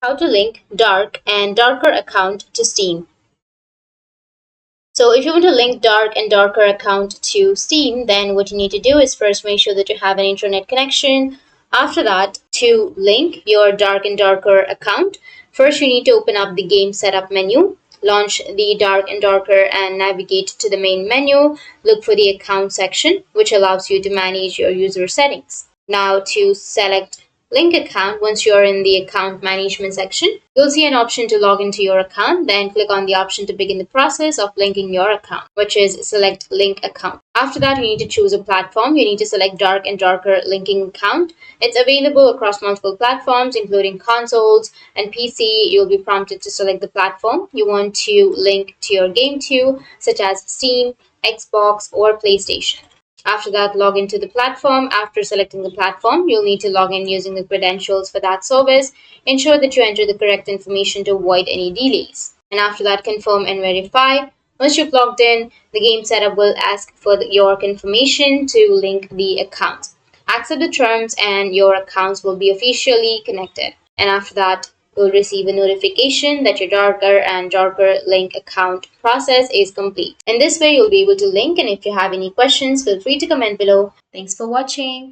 How to link dark and darker account to Steam. So if you want to link dark and darker account to Steam, then what you need to do is first make sure that you have an internet connection. After that, to link your dark and darker account, first you need to open up the game setup menu, launch the dark and darker and navigate to the main menu. Look for the account section, which allows you to manage your user settings. Now to select link account, once you're in the account management section, you'll see an option to log into your account. Then click on the option to begin the process of linking your account, which is select link account. After that, you need to choose a platform. You need to select dark and darker linking account. It's available across multiple platforms, including consoles and PC. You'll be prompted to select the platform you want to link to your game to, such as Steam, Xbox, or PlayStation. After that, log into the platform. After selecting the platform, you'll need to log in using the credentials for that service. Ensure that you enter the correct information to avoid any delays. And after that, confirm and verify. Once you've logged in, the game setup will ask for your confirmation to link the account. Accept the terms and your accounts will be officially connected. And after that, you'll receive a notification that your darker and darker link account process is complete. In this way, you'll be able to link, and if you have any questions, feel free to comment below. Thanks for watching.